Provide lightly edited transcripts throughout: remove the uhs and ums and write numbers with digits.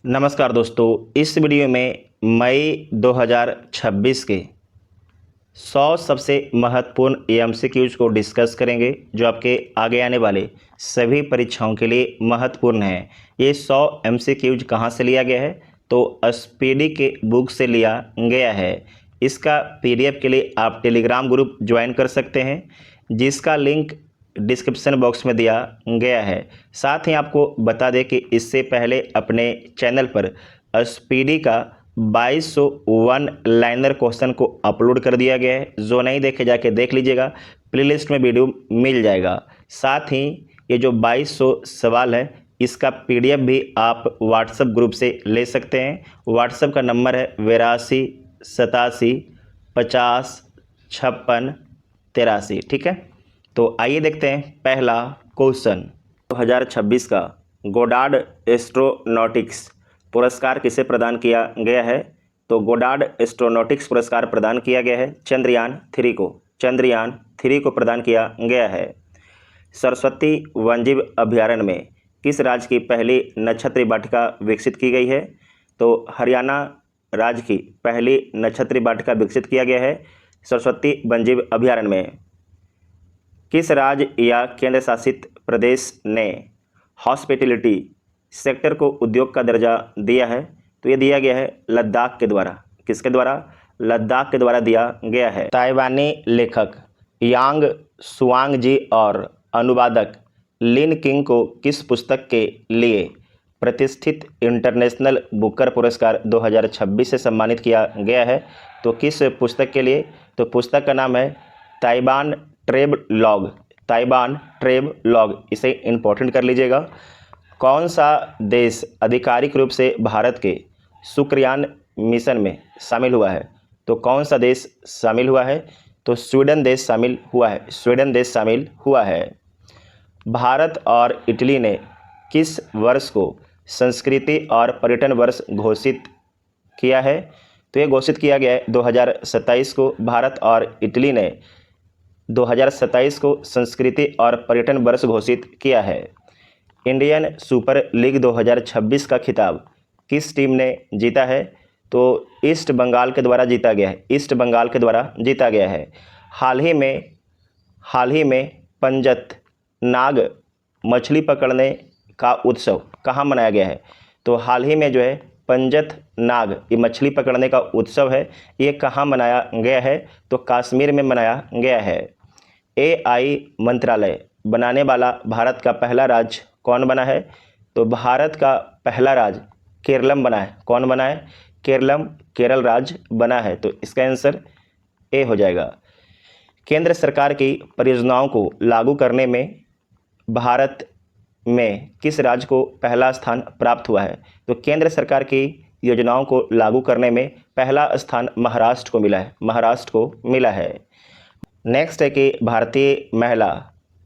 नमस्कार दोस्तों, इस वीडियो में मई 2026 के 100 सबसे महत्वपूर्ण एमसीक्यूज को डिस्कस करेंगे जो आपके आगे आने वाले सभी परीक्षाओं के लिए महत्वपूर्ण है। ये 100 एमसीक्यूज कहाँ से लिया गया है? तो स्पीडी के बुक से लिया गया है। इसका पीडीएफ के लिए आप टेलीग्राम ग्रुप ज्वाइन कर सकते हैं, जिसका लिंक डिस्क्रिप्शन बॉक्स में दिया गया है। साथ ही आपको बता दें कि इससे पहले अपने चैनल पर स्पीडी का 2201 लाइनर क्वेश्चन को अपलोड कर दिया गया है। जो नहीं देखे जाके देख लीजिएगा, प्लेलिस्ट में वीडियो मिल जाएगा। साथ ही ये जो 2200 सवाल है, इसका पीडीएफ भी आप व्हाट्सएप ग्रुप से ले सकते हैं। व्हाट्सएप का नंबर है 82 87 50 56 83। ठीक है, तो आइए देखते हैं पहला क्वेश्चन। 2026 का गोडार्ड एस्ट्रोनॉटिक्स पुरस्कार किसे प्रदान किया गया है? तो गोडार्ड एस्ट्रोनॉटिक्स पुरस्कार प्रदान किया गया है चंद्रयान 3 को। चंद्रयान 3 को प्रदान किया गया है। सरस्वती वन्यजीव अभयारण्य में किस राज्य की पहली नक्षत्री वाटिका विकसित की गई है? तो हरियाणा राज्य की पहली नक्षत्री वाटिका विकसित किया गया है सरस्वती वन्यजीव अभयारण्य में। किस राज्य या केंद्र शासित प्रदेश ने हॉस्पिटैलिटी सेक्टर को उद्योग का दर्जा दिया है? तो ये दिया गया है लद्दाख के द्वारा। किसके द्वारा? लद्दाख के द्वारा दिया गया है। ताइवानी लेखक यांग सुआंग जी और अनुवादक लिन किंग को किस पुस्तक के लिए प्रतिष्ठित इंटरनेशनल बुकर पुरस्कार 2026 से सम्मानित किया गया है? तो किस पुस्तक के लिए? तो पुस्तक का नाम है ताइवान ट्रेवलॉग। ताइवान ट्रेवलॉग, इसे इंपॉर्टेंट कर लीजिएगा। कौन सा देश आधिकारिक रूप से भारत के शुक्रयान मिशन में शामिल हुआ है? तो कौन सा देश शामिल हुआ है? तो स्वीडन देश शामिल हुआ है। स्वीडन देश शामिल हुआ है। भारत और इटली ने किस वर्ष को संस्कृति और पर्यटन वर्ष घोषित किया है? तो ये घोषित किया गया है 2027 को। भारत और इटली ने 2027 को संस्कृति और पर्यटन वर्ष घोषित किया है। इंडियन सुपर लीग 2026 का खिताब किस टीम ने जीता है? तो ईस्ट बंगाल के द्वारा जीता गया है। ईस्ट बंगाल के द्वारा जीता गया है। हाल ही में पंजत नाग मछली पकड़ने का उत्सव कहाँ मनाया गया है? तो हाल ही में जो है पंजत नाग ये मछली पकड़ने का उत्सव है, ये कहाँ मनाया गया है? तो कश्मीर में मनाया गया है। एआई मंत्रालय बनाने वाला भारत का पहला राज्य कौन बना है? तो भारत का पहला राज्य केरलम बना है। कौन बना है? केरलम, केरल राज्य बना है। तो इसका आंसर ए हो जाएगा। केंद्र सरकार की परियोजनाओं को लागू करने में भारत में किस राज्य को पहला स्थान प्राप्त हुआ है? तो केंद्र सरकार की योजनाओं को लागू करने में पहला स्थान महाराष्ट्र को मिला है। महाराष्ट्र को मिला है। नेक्स्ट है कि भारतीय महिला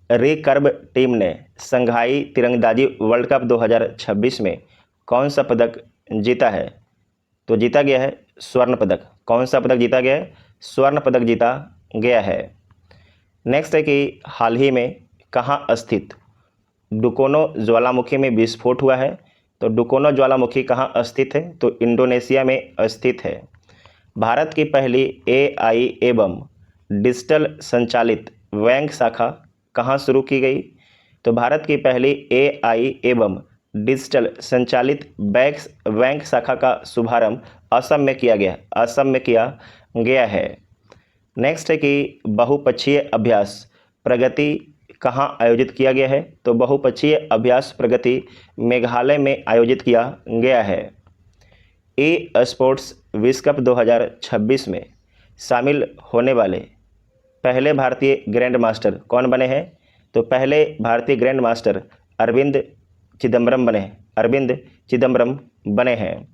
रिकर्व टीम ने संघाई तीरंदाजी वर्ल्ड कप 2026 में कौन सा पदक जीता है? तो जीता गया है स्वर्ण पदक। कौन सा पदक जीता गया है? स्वर्ण पदक जीता गया है। नेक्स्ट है कि हाल ही में कहाँ स्थित डुकोनो ज्वालामुखी में विस्फोट हुआ है? तो डुकोनो ज्वालामुखी कहाँ स्थित है? तो इंडोनेशिया में स्थित है। भारत की पहली एआई एवं डिजिटल संचालित बैंक शाखा कहाँ शुरू की गई? तो भारत की पहली एआई एवं डिजिटल संचालित बैंक शाखा का शुभारंभ असम में किया गया। असम में किया गया है। नेक्स्ट है कि बहुपक्षीय अभ्यास प्रगति कहाँ आयोजित किया गया है? तो बहुपक्षीय अभ्यास प्रगति मेघालय में आयोजित किया गया है। ई स्पोर्ट्स विश्व कप 2026 में शामिल होने वाले पहले भारतीय ग्रैंड मास्टर कौन बने हैं? तो पहले भारतीय ग्रैंड मास्टर अरविंद चिदम्बरम बने हैं। अरविंद चिदम्बरम बने हैं।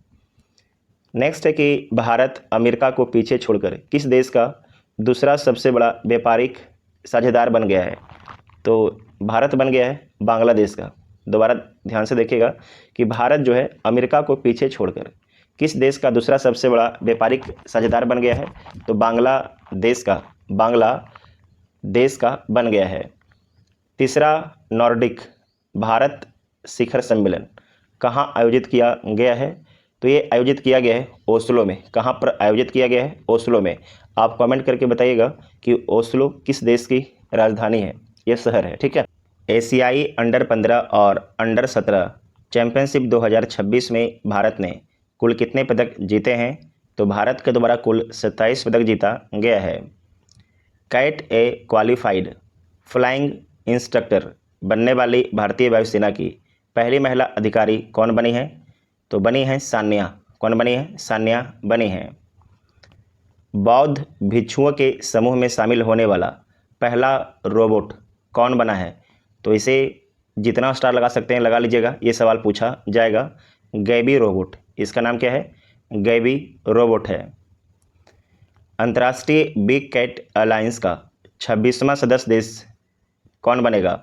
नेक्स्ट है कि भारत अमेरिका को पीछे छोड़कर किस देश का दूसरा सबसे बड़ा व्यापारिक साझेदार बन गया है? तो भारत बन गया है बांग्लादेश का। दोबारा ध्यान से देखिएगा कि भारत जो है अमेरिका को पीछे छोड़कर किस देश का दूसरा सबसे बड़ा व्यापारिक साझेदार बन गया है? तो बांग्लादेश का बन गया है। तीसरा नॉर्डिक भारत शिखर सम्मेलन कहाँ आयोजित किया गया है? तो ये आयोजित किया गया है ओस्लो में। कहाँ पर आयोजित किया गया है? ओस्लो में। आप कमेंट करके बताइएगा कि ओस्लो किस देश की राजधानी है, ये शहर है, ठीक है। एशियाई अंडर 15 और अंडर 17 चैंपियनशिप 2026 में भारत ने कुल कितने पदक जीते हैं? तो भारत के द्वारा कुल 27 पदक जीता गया है। कैट ए क्वालिफाइड फ्लाइंग इंस्ट्रक्टर बनने वाली भारतीय वायुसेना की पहली महिला अधिकारी कौन बनी है? तो बनी है सान्या। कौन बनी है? सान्या बनी है। बौद्ध भिक्षुओं के समूह में शामिल होने वाला पहला रोबोट कौन बना है? तो इसे जितना स्टार लगा सकते हैं लगा लीजिएगा, ये सवाल पूछा जाएगा। गैबी रोबोट, इसका नाम क्या है? गैबी रोबोट है। अंतर्राष्ट्रीय बिग कैट अलायंस का 26वां सदस्य देश कौन बनेगा?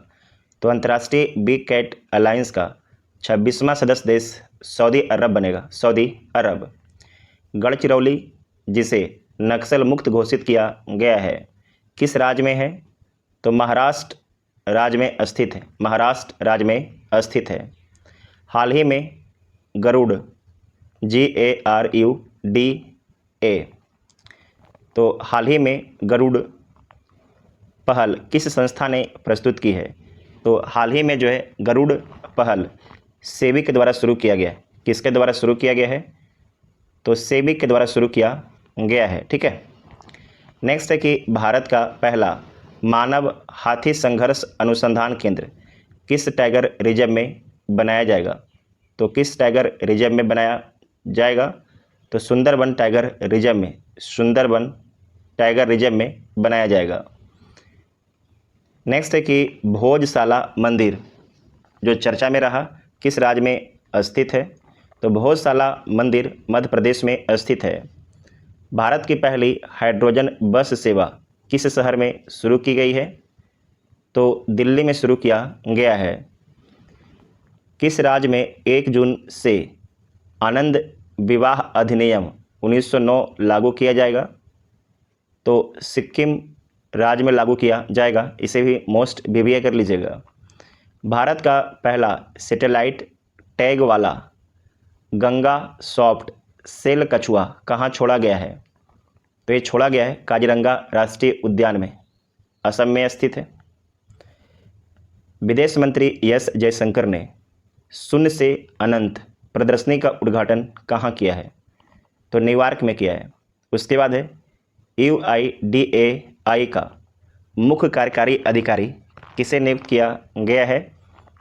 तो अंतर्राष्ट्रीय बिग कैट अलायंस का 26वां सदस्य देश सऊदी अरब बनेगा। सऊदी अरब। गढ़चिरौली, जिसे नक्सल मुक्त घोषित किया गया है, किस राज्य में है? तो महाराष्ट्र राज्य में स्थित है। महाराष्ट्र राज्य में स्थित है। हाल ही में गरुड़ GARUDA, तो हाल ही में गरुड़ पहल किस संस्था ने प्रस्तुत की है? तो हाल ही में जो है गरुड़ पहल सेबी के द्वारा शुरू किया गया है। किसके द्वारा शुरू किया गया है? तो सेबी के द्वारा शुरू किया गया है, ठीक है। नेक्स्ट है कि भारत का पहला मानव हाथी संघर्ष अनुसंधान केंद्र किस टाइगर रिजर्व में बनाया जाएगा? तो किस टाइगर रिजर्व में बनाया जाएगा? तो सुंदरबन टाइगर रिजर्व में, सुंदरबन टाइगर रिजर्व में बनाया जाएगा। नेक्स्ट है कि भोजशाला मंदिर जो चर्चा में रहा किस राज्य में स्थित है? तो भोजशाला मंदिर मध्य प्रदेश में स्थित है। भारत की पहली हाइड्रोजन बस सेवा किस शहर में शुरू की गई है? तो दिल्ली में शुरू किया गया है। किस राज्य में 1 जून से आनंद विवाह अधिनियम 1909 लागू किया जाएगा? तो सिक्किम राज्य में लागू किया जाएगा। इसे भी मोस्ट VBA कर लीजिएगा। भारत का पहला सैटेलाइट टैग वाला गंगा सॉफ्ट सेल कछुआ कहाँ छोड़ा गया है? तो ये छोड़ा गया है काजीरंगा राष्ट्रीय उद्यान में, असम में स्थित है। विदेश मंत्री एस जयशंकर ने शून्य से अनंत प्रदर्शनी का उद्घाटन कहाँ किया है? तो न्यूयॉर्क में किया है। उसके बाद है UIDAI का मुख्य कार्यकारी अधिकारी किसे नियुक्त किया गया है?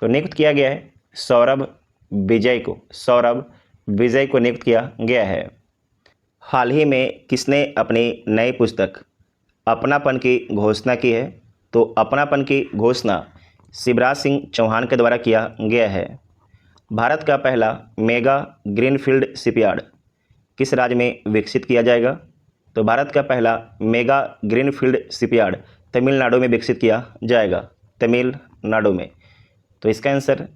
तो नियुक्त किया गया है सौरभ विजय को। सौरभ विजय को नियुक्त किया गया है। हाल ही में किसने अपनी नई पुस्तक अपनापन की घोषणा की है? तो अपनापन की घोषणा शिवराज सिंह चौहान के द्वारा किया गया है। भारत का पहला मेगा ग्रीनफील्ड शिपयार्ड किस राज्य में विकसित किया जाएगा? तो भारत का पहला मेगा ग्रीनफील्ड शिपयार्ड तमिलनाडु में विकसित किया जाएगा। तमिलनाडु में। तो इसका आंसर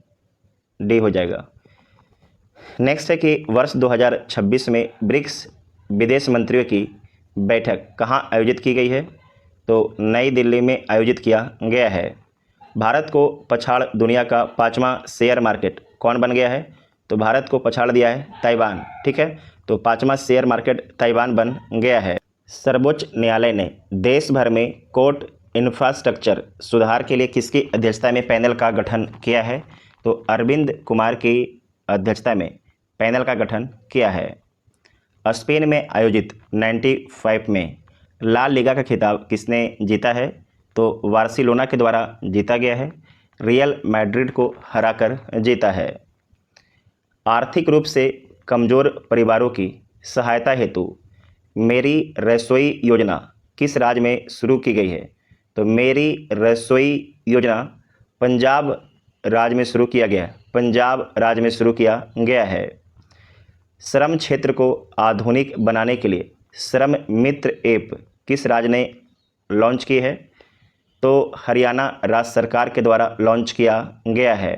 डी हो जाएगा। नेक्स्ट है कि वर्ष 2026 में ब्रिक्स विदेश मंत्रियों की बैठक कहाँ आयोजित की गई है? तो नई दिल्ली में आयोजित किया गया है। भारत को पछाड़ दुनिया का 5वां शेयर मार्केट कौन बन गया है? तो भारत को पछाड़ दिया है ताइवान, ठीक है। तो 5वां शेयर मार्केट ताइवान बन गया है। सर्वोच्च न्यायालय ने देश भर में कोर्ट इंफ्रास्ट्रक्चर सुधार के लिए किसकी अध्यक्षता में पैनल का गठन किया है? तो अरविंद कुमार की अध्यक्षता में पैनल का गठन किया है। स्पेन में आयोजित 95 में ला लीगा का खिताब किसने जीता है? तो बार्सिलोना के द्वारा जीता गया है। रियल मैड्रिड को हराकर जीता है। आर्थिक रूप से कमज़ोर परिवारों की सहायता हेतु मेरी रसोई योजना किस राज्य में शुरू की गई है? तो मेरी रसोई योजना पंजाब राज्य में शुरू किया गया है। पंजाब राज्य में शुरू किया गया है। श्रम क्षेत्र को आधुनिक बनाने के लिए श्रम मित्र ऐप किस राज्य ने लॉन्च की है? तो हरियाणा राज्य सरकार के द्वारा लॉन्च किया गया है।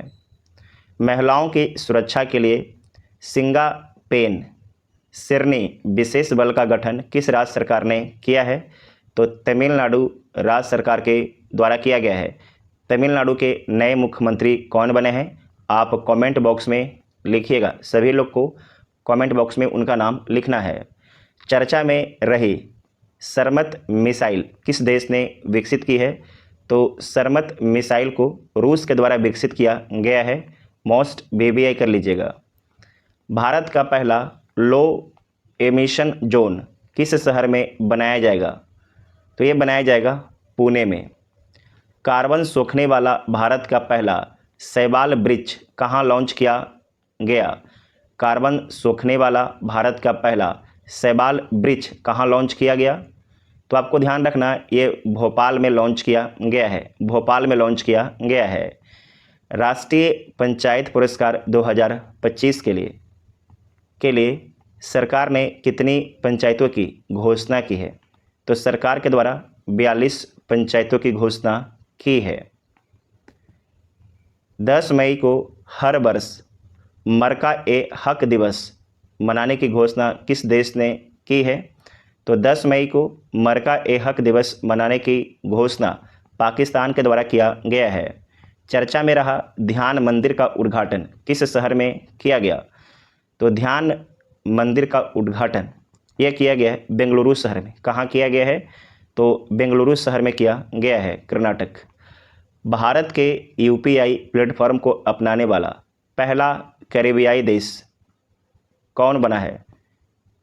महिलाओं की सुरक्षा के लिए सिंगापेन सिरनी विशेष बल का गठन किस राज्य सरकार ने किया है? तो तमिलनाडु राज्य सरकार के द्वारा किया गया है। तमिलनाडु के नए मुख्यमंत्री कौन बने हैं? आप कमेंट बॉक्स में लिखिएगा, सभी लोग को कमेंट बॉक्स में उनका नाम लिखना है। चर्चा में रही सरमत मिसाइल किस देश ने विकसित की है? तो सरमत मिसाइल को रूस के द्वारा विकसित किया गया है। मोस्ट BBI कर लीजिएगा। भारत का पहला लो एमिशन जोन किस शहर में बनाया जाएगा? तो ये बनाया जाएगा पुणे में। कार्बन सोखने वाला भारत का पहला शैवाल ब्रिज कहाँ लॉन्च किया गया? कार्बन सोखने वाला भारत का पहला शैवाल ब्रिज कहाँ लॉन्च किया गया? तो आपको ध्यान रखना, ये भोपाल में लॉन्च किया गया है, भोपाल में लॉन्च किया गया है। राष्ट्रीय पंचायत पुरस्कार 2025 के लिए सरकार ने कितनी पंचायतों की घोषणा की है? तो सरकार के द्वारा 42 पंचायतों की घोषणा की है। 10 मई को हर वर्ष मरका ए हक दिवस मनाने की घोषणा किस देश ने की है? तो 10 मई को मरका ए हक दिवस मनाने की घोषणा पाकिस्तान के द्वारा किया गया है। चर्चा में रहा ध्यान मंदिर का उद्घाटन किस शहर में किया गया? तो ध्यान मंदिर का उद्घाटन यह किया गया है बेंगलुरु शहर में। कहाँ किया गया है? तो बेंगलुरु शहर में किया गया है, कर्नाटक। भारत के UPI प्लेटफॉर्म को अपनाने वाला पहला कैरेबियाई देश कौन बना है?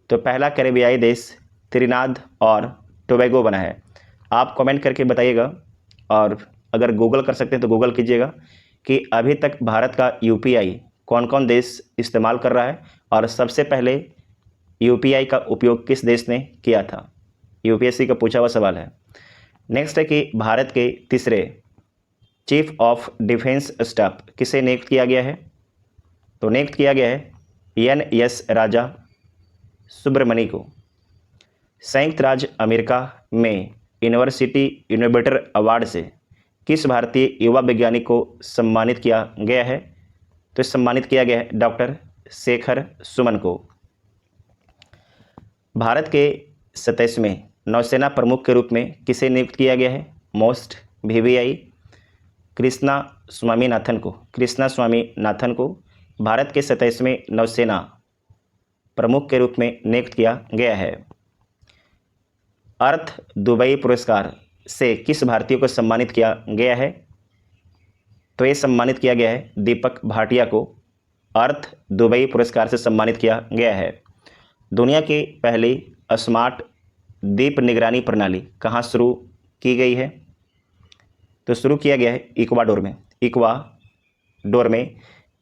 तो पहला कैरेबियाई देश त्रिनाद और टोबैगो बना है। आप कमेंट करके बताइएगा, और अगर गूगल कर सकते हैं तो गूगल कीजिएगा कि अभी तक भारत का UPI कौन कौन देश इस्तेमाल कर रहा है और सबसे पहले UPI का उपयोग किस देश ने किया था। UPSC का पूछा हुआ सवाल है। नेक्स्ट है कि भारत के तीसरे चीफ ऑफ डिफेंस स्टाफ किसे नियुक्त किया गया है? तो नियुक्त किया गया है NS राजा सुब्रमणी को। संयुक्त राज्य अमेरिका में यूनिवर्सिटी इनोवेटर अवार्ड से किस भारतीय युवा वैज्ञानिक को सम्मानित किया गया है? तो सम्मानित किया गया है डॉक्टर शेखर सुमन को। भारत के 27वें नौसेना प्रमुख के रूप में किसे नियुक्त किया गया है? मोस्ट BBI कृष्णा स्वामीनाथन को भारत के 27वें नौसेना प्रमुख के रूप में नियुक्त किया गया है। अर्थ दुबई पुरस्कार से किस भारतीय को सम्मानित किया गया है? तो ये सम्मानित किया गया है दीपक भाटिया को। अर्थ दुबई पुरस्कार से सम्मानित किया गया है। दुनिया की पहली स्मार्ट द्वीप निगरानी प्रणाली कहाँ शुरू की गई है? तो शुरू किया गया है इक्वाडोर में।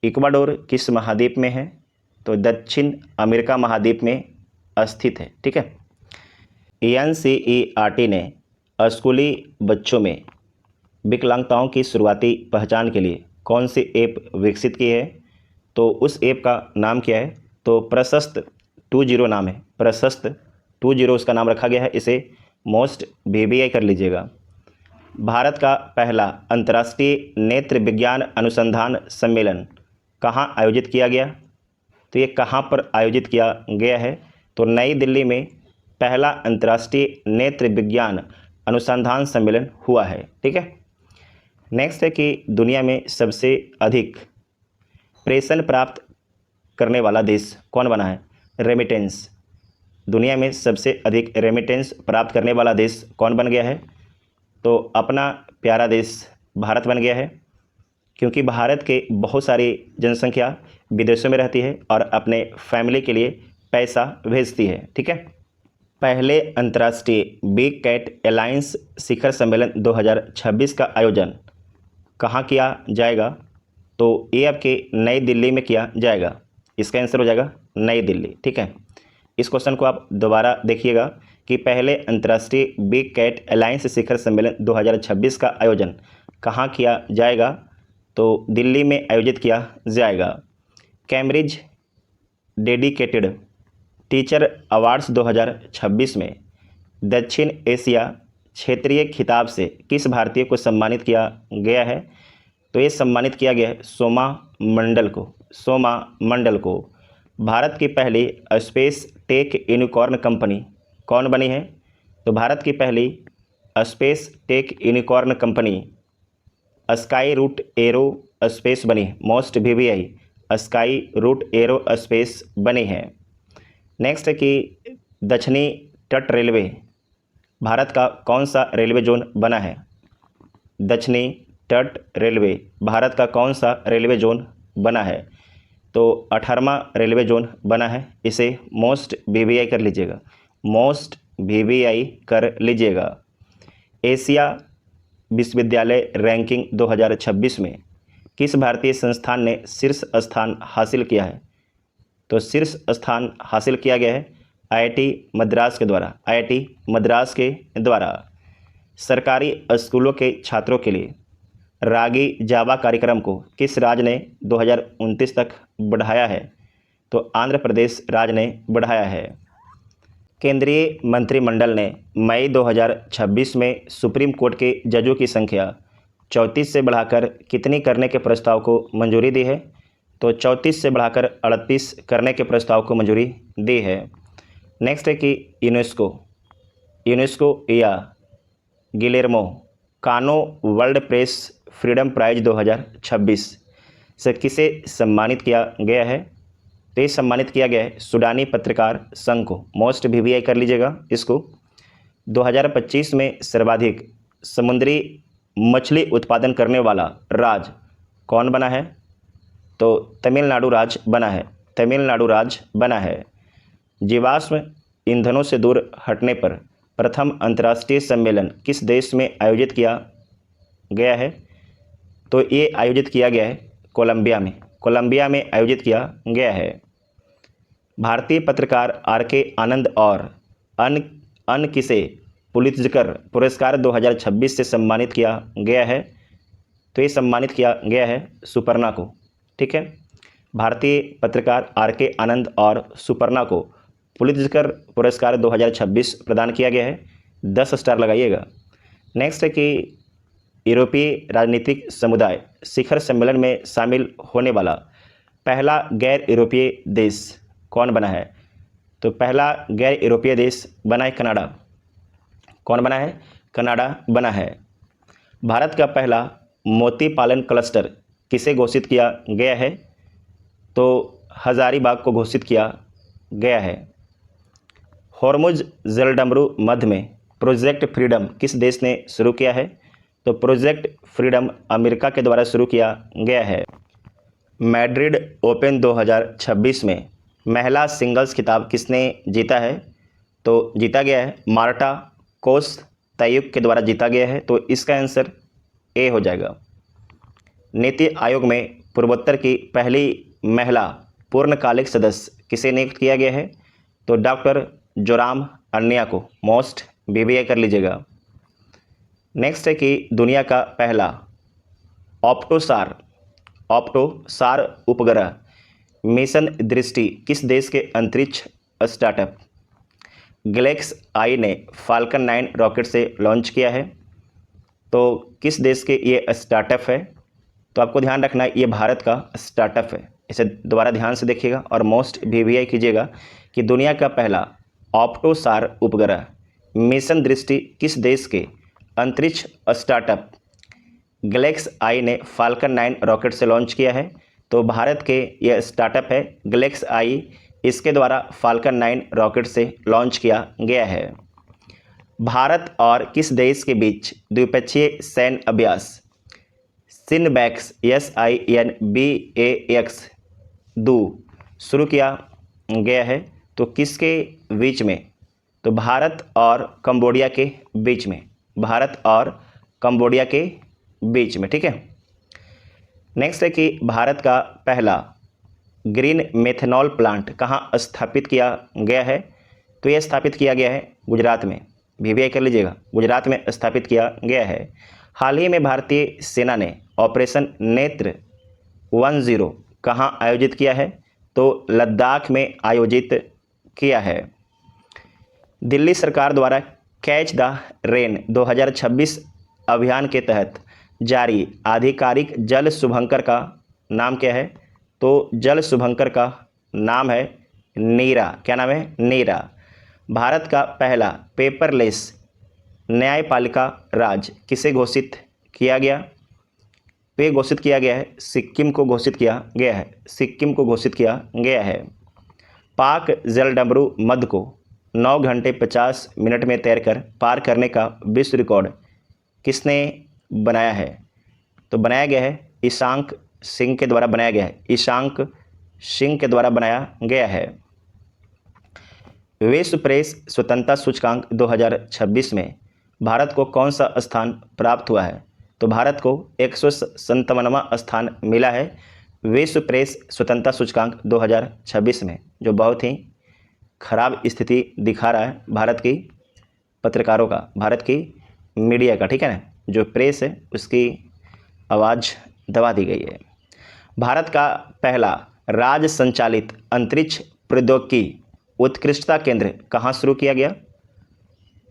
इक्वाडोर किस महाद्वीप में है? तो दक्षिण अमेरिका महाद्वीप में स्थित है। ठीक है। NCERT ने स्कूली बच्चों में विकलांगताओं की शुरुआती पहचान के लिए कौन सी ऐप विकसित की है? तो उस ऐप का नाम क्या है? तो प्रशस्त 20 नाम है, प्रशस्त 20 उसका नाम रखा गया है। इसे मोस्ट BBI कर लीजिएगा। भारत का पहला अंतर्राष्ट्रीय नेत्र विज्ञान अनुसंधान सम्मेलन कहाँ आयोजित किया गया? तो ये कहाँ पर आयोजित किया गया है? तो नई दिल्ली में पहला अंतर्राष्ट्रीय नेत्र विज्ञान अनुसंधान सम्मेलन हुआ है। ठीक है। नेक्स्ट है कि दुनिया में सबसे अधिक प्रेषण प्राप्त करने वाला देश कौन बना है? रेमिटेंस। दुनिया में सबसे अधिक रेमिटेंस प्राप्त करने वाला देश कौन बन गया है? तो अपना प्यारा देश भारत बन गया है, क्योंकि भारत के बहुत सारी जनसंख्या विदेशों में रहती है और अपने फैमिली के लिए पैसा भेजती है। ठीक है। पहले अंतर्राष्ट्रीय बिग कैट अलायंस शिखर सम्मेलन 2026 का आयोजन कहाँ किया जाएगा? तो ये आपके नई दिल्ली में किया जाएगा। इसका आंसर हो जाएगा नई दिल्ली। ठीक है। इस क्वेश्चन को आप दोबारा देखिएगा कि पहले अंतर्राष्ट्रीय बिग कैट अलायंस शिखर सम्मेलन 2026 का आयोजन कहाँ किया जाएगा? तो दिल्ली में आयोजित किया जाएगा। कैम्ब्रिज डेडिकेटेड टीचर अवार्ड्स 2026 में दक्षिण एशिया क्षेत्रीय खिताब से किस भारतीय को सम्मानित किया गया है? तो ये सम्मानित किया गया है सोमा मंडल को। भारत की पहली स्पेस टेक यूनिकॉर्न कंपनी कौन बनी है? तो भारत की पहली space tech unicorn company Skyroot Aerospace बनी है। Most BBI Skyroot Aerospace बनी है। नेक्स्ट है कि दक्षिणी तट रेलवे भारत का कौन सा रेलवे जोन बना है। दक्षिणी तट रेलवे भारत का कौन सा रेलवे जोन बना है। तो 18वां रेलवे जोन बना है। इसे मोस्ट वीवीआई कर लीजिएगा, मोस्ट वीवीआई कर लीजिएगा। एशिया विश्वविद्यालय रैंकिंग 2026 में किस भारतीय संस्थान ने शीर्ष स्थान हासिल किया है। तो शीर्ष स्थान हासिल किया गया है आईआईटी मद्रास के द्वारा। आईआईटी मद्रास के द्वारा सरकारी स्कूलों के छात्रों के लिए रागी जावा कार्यक्रम को किस राज्य ने 2029 तक बढ़ाया है। तो आंध्र प्रदेश राज्य ने बढ़ाया है। केंद्रीय मंत्रिमंडल ने मई 2026 में सुप्रीम कोर्ट के जजों की संख्या 34 से बढ़ाकर कितनी करने के प्रस्ताव को मंजूरी दी है। तो 34 से बढ़ाकर 38 करने के प्रस्ताव को मंजूरी दी है। नेक्स्ट है कि यूनेस्को या गिलेर्मो कानो वर्ल्ड प्रेस फ्रीडम प्राइज 2026 से किसे सम्मानित किया गया है। तो ये सम्मानित किया गया है सूडानी पत्रकार संघ को। मोस्ट वीवीआई कर लीजिएगा इसको। 2025 में सर्वाधिक समुद्री मछली उत्पादन करने वाला राज्य कौन बना है। तो तमिलनाडु राज्य बना है, तमिलनाडु राज्य बना है। जीवाश्म ईंधनों से दूर हटने पर प्रथम अंतर्राष्ट्रीय सम्मेलन किस देश में आयोजित किया गया है। तो ये आयोजित किया गया है कोलंबिया में, कोलंबिया में आयोजित किया गया है। भारतीय पत्रकार आर.के. आनंद और अन्य किसे पुलित्जर पुरस्कार 2026 से सम्मानित किया गया है। तो ये सम्मानित किया गया है सुपर्णा को। ठीक है, भारतीय पत्रकार आर.के. आनंद और सुपर्णा को पुलित्जर पुरस्कार 2026 प्रदान किया गया है। 10 स्टार लगाइएगा। नेक्स्ट है कि यूरोपीय राजनीतिक समुदाय शिखर सम्मेलन में शामिल होने वाला पहला गैर यूरोपीय देश कौन बना है। तो पहला गैर यूरोपीय देश बना है कनाडा। कौन बना है, कनाडा बना है। भारत का पहला मोती पालन क्लस्टर किसे घोषित किया गया है। तो हजारीबाग को घोषित किया गया है। हॉर्मुज जलडमरू मध्य में प्रोजेक्ट फ्रीडम किस देश ने शुरू किया है। तो प्रोजेक्ट फ्रीडम अमेरिका के द्वारा शुरू किया गया है। मैड्रिड ओपन 2026 में महिला सिंगल्स खिताब किसने जीता है। तो जीता गया है मार्टा कोस्तायुक के द्वारा जीता गया है। तो इसका आंसर ए हो जाएगा। नीति आयोग में पूर्वोत्तर की पहली महिला पूर्णकालिक सदस्य किसे नियुक्त किया गया है। तो डॉक्टर जोराम अन्या को। मोस्ट वीवीआई कर लीजिएगा। नेक्स्ट है कि दुनिया का पहला ऑप्टोसार उपग्रह मिशन दृष्टि किस देश के अंतरिक्ष स्टार्टअप गैलेक्स आई ने फाल्कन 9 रॉकेट से लॉन्च किया है। तो किस देश के ये स्टार्टअप है। तो आपको ध्यान रखना है ये भारत का स्टार्टअप है। इसे दोबारा ध्यान से देखिएगा और मोस्ट वीवीआई कीजिएगा कि दुनिया का पहला ऑप्टोसार उपग्रह मिशन दृष्टि किस देश के अंतरिक्ष स्टार्टअप गैलेक्स आई ने फाल्कन 9 रॉकेट से लॉन्च किया है। तो भारत के यह स्टार्टअप है गैलेक्स आई, इसके द्वारा फाल्कन 9 रॉकेट से लॉन्च किया गया है। भारत और किस देश के बीच द्विपक्षीय सैन्य अभ्यास सिनबैक्स SINBAX 2 शुरू किया गया है। तो किसके बीच में। तो भारत और कंबोडिया के बीच में, भारत और कंबोडिया के बीच में। ठीक है, नेक्स्ट है कि भारत का पहला ग्रीन मेथनॉल प्लांट कहाँ स्थापित किया गया है। तो यह स्थापित किया गया है गुजरात में। वीवीआई कर लीजिएगा, गुजरात में स्थापित किया गया है। हाल ही में भारतीय सेना ने ऑपरेशन नेत्र 10 कहाँ आयोजित किया है। तो लद्दाख में आयोजित किया है। दिल्ली सरकार द्वारा कैच द रेन 2026 अभियान के तहत जारी आधिकारिक जल शुभंकर का नाम क्या है। तो जल शुभंकर का नाम है नीरा। क्या नाम है, नीरा। भारत का पहला पेपरलेस न्यायपालिका राज्य किसे घोषित किया गया। तो ये घोषित किया गया है, सिक्किम को घोषित किया गया है, सिक्किम को घोषित किया गया है। पाक जलडमरू मध्य को 9 घंटे 50 मिनट में तैरकर पार करने का विश्व रिकॉर्ड किसने बनाया है? तो बनाया गया है ईशांक सिंह के द्वारा बनाया गया है, ईशांक सिंह के द्वारा बनाया गया है। विश्व प्रेस स्वतंत्रता सूचकांक 2026 में भारत को कौन सा स्थान प्राप्त हुआ है? तो भारत को 157वां स्थान मिला है विश्व प्रेस स्वतंत्रता सूचकांक 2026 में, जो बहुत ही खराब स्थिति दिखा रहा है भारत की पत्रकारों का, भारत की मीडिया का, ठीक है ना। जो प्रेस है उसकी आवाज़ दबा दी गई है। भारत का पहला राज्य संचालित अंतरिक्ष प्रौद्योगिकी उत्कृष्टता केंद्र कहाँ शुरू किया गया?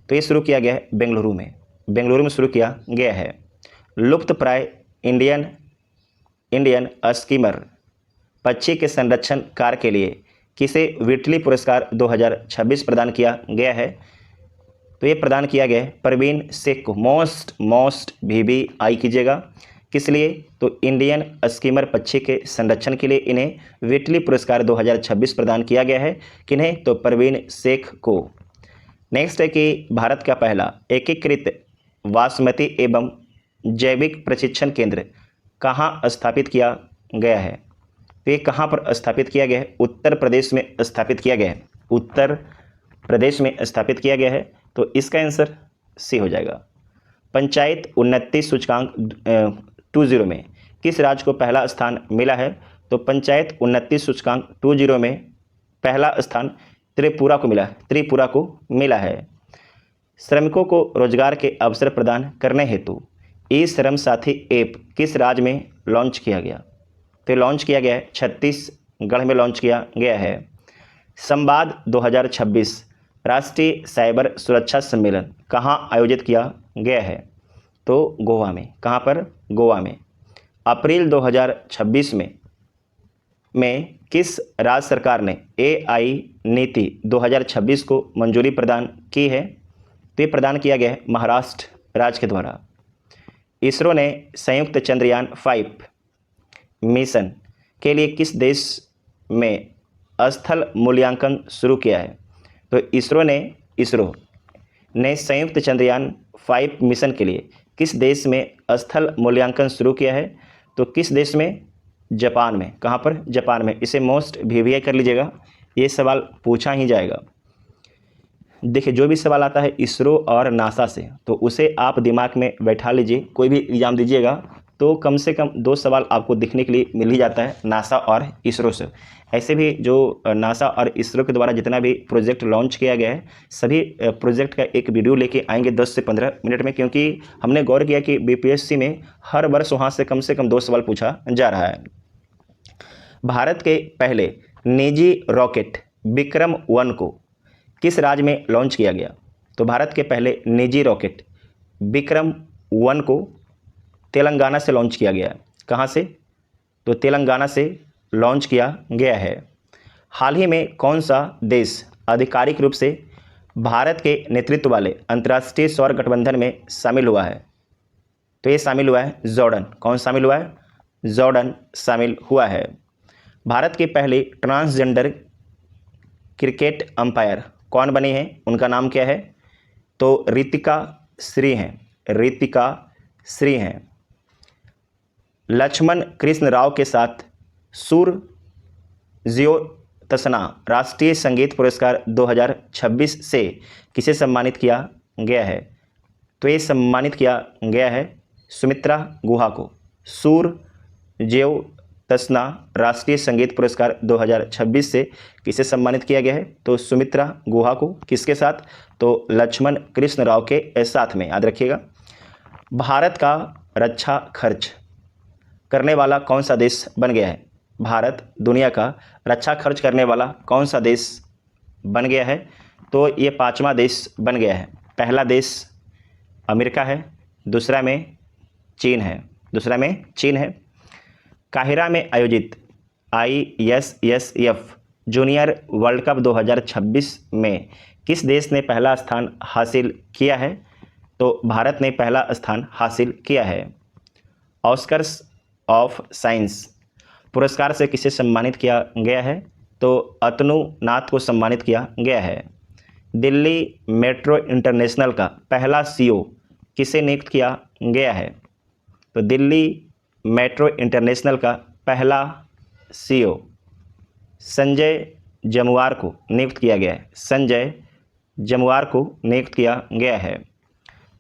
तो ये शुरू किया गया है बेंगलुरु में, बेंगलुरु में शुरू किया गया है। लुप्त प्राय इंडियन स्कीमर पक्षी के संरक्षण कार्य के लिए किसे व्हिटली पुरस्कार 2026 प्रदान किया गया है? तो ये प्रदान किया गया है परवीन शेख को। मोस्ट VBI कीजिएगा, किस लिए? तो इंडियन स्कीमर पक्षी के संरक्षण के लिए इन्हें व्हिटली पुरस्कार 2026 प्रदान किया गया है। किन्हें? तो परवीन शेख को। नेक्स्ट है कि भारत का पहला एकीकृत बासमती एवं जैविक प्रशिक्षण केंद्र कहाँ स्थापित किया गया है? तो ये कहाँ पर स्थापित किया गया है? उत्तर प्रदेश में स्थापित किया गया है, उत्तर प्रदेश में स्थापित किया गया है। तो इसका आंसर सी हो जाएगा। पंचायत उन्नति सूचकांक 20 में किस राज्य को पहला स्थान मिला है? तो पंचायत उन्नति सूचकांक 20 में पहला स्थान त्रिपुरा को मिला है, त्रिपुरा को मिला है। श्रमिकों को रोजगार के अवसर प्रदान करने हेतु ई श्रम साथी ऐप किस राज्य में लॉन्च किया गया? तो लॉन्च किया गया है छत्तीसगढ़ में लॉन्च किया गया है। संवाद 2026 राष्ट्रीय साइबर सुरक्षा सम्मेलन कहाँ आयोजित किया गया है? तो गोवा में। कहाँ पर? गोवा में। अप्रैल 2026 में किस राज्य सरकार ने AI नीति 2026 को मंजूरी प्रदान की है? तो ये प्रदान किया गया है महाराष्ट्र राज्य के द्वारा। इसरो ने संयुक्त चंद्रयान 5 मिशन के लिए किस देश में स्थल मूल्यांकन शुरू किया है? तो इसरो ने संयुक्त चंद्रयान 5 मिशन के लिए किस देश में स्थल मूल्यांकन शुरू किया है? तो किस देश में? जापान में। कहाँ पर? जापान में। इसे मोस्ट VBI कर लीजिएगा, ये सवाल पूछा ही जाएगा। देखिए, जो भी सवाल आता है इसरो और नासा से, तो उसे आप दिमाग में बैठा लीजिए। कोई भी एग्जाम दीजिएगा तो कम से कम 2 सवाल आपको दिखने के लिए मिल ही जाता है नासा और इसरो से। ऐसे भी जो नासा और इसरो के द्वारा जितना भी प्रोजेक्ट लॉन्च किया गया है, सभी प्रोजेक्ट का एक वीडियो लेके आएंगे 10 से 15 मिनट में, क्योंकि हमने गौर किया कि BPSC में हर वर्ष वहाँ से कम 2 सवाल पूछा जा रहा है। भारत के पहले निजी रॉकेट विक्रम-1 को किस राज्य में लॉन्च किया गया? तो भारत के पहले निजी रॉकेट विक्रम-1 को तेलंगाना से लॉन्च किया गया है। कहाँ से? तो तेलंगाना से लॉन्च किया गया है। हाल ही में कौन सा देश आधिकारिक रूप से भारत के नेतृत्व वाले अंतर्राष्ट्रीय सौर गठबंधन में शामिल हुआ है? तो ये शामिल हुआ है जॉर्डन। कौन शामिल हुआ है? जॉर्डन शामिल हुआ है। भारत के पहले ट्रांसजेंडर क्रिकेट अंपायर कौन बनी है? उनका नाम क्या है? तो रितिका श्री हैं, रितिका श्री हैं। लक्ष्मण कृष्ण राव के साथ सुर ज्योत्सना राष्ट्रीय संगीत पुरस्कार 2026 से किसे सम्मानित किया गया है? तो ये सम्मानित किया गया है सुमित्रा गुहा को। सुर ज्योत्सना राष्ट्रीय संगीत पुरस्कार 2026 से किसे सम्मानित किया गया है? तो सुमित्रा गुहा को। किसके साथ? तो लक्ष्मण कृष्ण राव के साथ में, याद रखिएगा। भारत का रक्षा खर्च करने वाला कौन सा देश बन गया है? भारत दुनिया का रक्षा खर्च करने वाला कौन सा देश बन गया है? तो ये 5वां देश बन गया है। पहला देश अमेरिका है, दूसरा में चीन है, काहिरा में आयोजित ISSF जूनियर वर्ल्ड कप 2026 में किस देश ने पहला स्थान हासिल किया है? तो भारत ने पहला स्थान हासिल किया है। ऑस्कर्स ऑफ साइंस पुरस्कार से किसे सम्मानित किया गया है? तो अतनु नाथ को सम्मानित किया गया है। दिल्ली मेट्रो इंटरनेशनल का पहला सीईओ किसे नियुक्त किया गया है? तो दिल्ली मेट्रो इंटरनेशनल का पहला सीईओ संजय जमुआर को नियुक्त किया गया है। संजय जमुआर को नियुक्त किया गया है।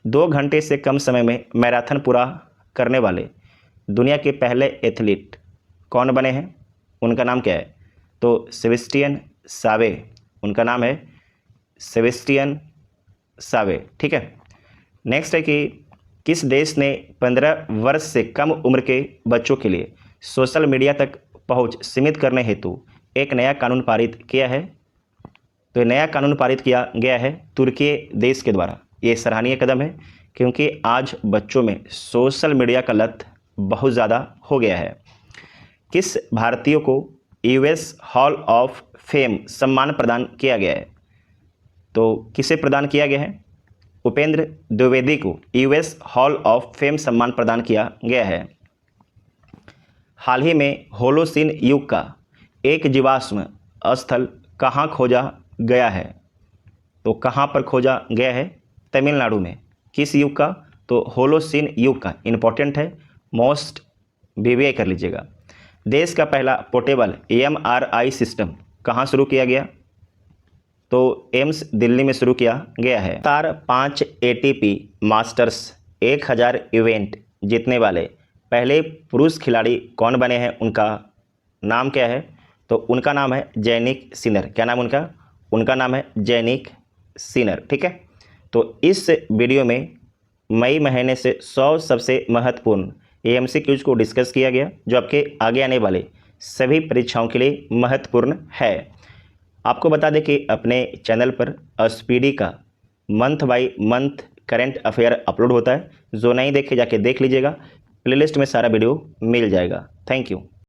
2 घंटे से कम समय में मैराथन पूरा करने वाले दुनिया के पहले एथलीट कौन बने हैं? उनका नाम क्या है? तो सेबेस्टियन सावे, उनका नाम है सेबेस्टियन सावे। ठीक है। नेक्स्ट है कि किस देश ने 15 वर्ष से कम उम्र के बच्चों के लिए सोशल मीडिया तक पहुंच सीमित करने हेतु एक नया कानून पारित किया है? तो नया कानून पारित किया गया है तुर्की देश के द्वारा। ये सराहनीय कदम है क्योंकि आज बच्चों में सोशल मीडिया का लत बहुत ज़्यादा हो गया है। किस भारतीय को यूएस हॉल ऑफ फेम सम्मान प्रदान किया गया है? तो किसे प्रदान किया गया है? उपेंद्र द्विवेदी को यूएस हॉल ऑफ फेम सम्मान प्रदान किया गया है। हाल ही में होलोसीन युग का एक जीवाश्म स्थल कहाँ खोजा गया है? तो कहाँ पर खोजा गया है? तमिलनाडु में। किस युग का? तो होलोसीन युग का। इंपॉर्टेंट है, मोस्ट बीबीआई कर लीजिएगा। देश का पहला पोर्टेबल एमआरआई सिस्टम कहाँ शुरू किया गया? तो एम्स दिल्ली में शुरू किया गया है। तार 5 एटीपी मास्टर्स 1000 इवेंट जीतने वाले पहले पुरुष खिलाड़ी कौन बने हैं? उनका नाम क्या है? तो उनका नाम है जैनिक सिनर। क्या नाम उनका? उनका नाम है जैनिक सिनर। ठीक है। तो इस वीडियो में मई महीने से 100 सबसे महत्वपूर्ण एमसीक्यूज को डिस्कस किया गया जो आपके आगे आने वाले सभी परीक्षाओं के लिए महत्वपूर्ण है। आपको बता दें कि अपने चैनल पर स्पीडी का month by month current affair upload होता है। जो नहीं देखे जाके देख लीजिएगा, प्लेलिस्ट में सारा वीडियो मिल जाएगा। Thank you.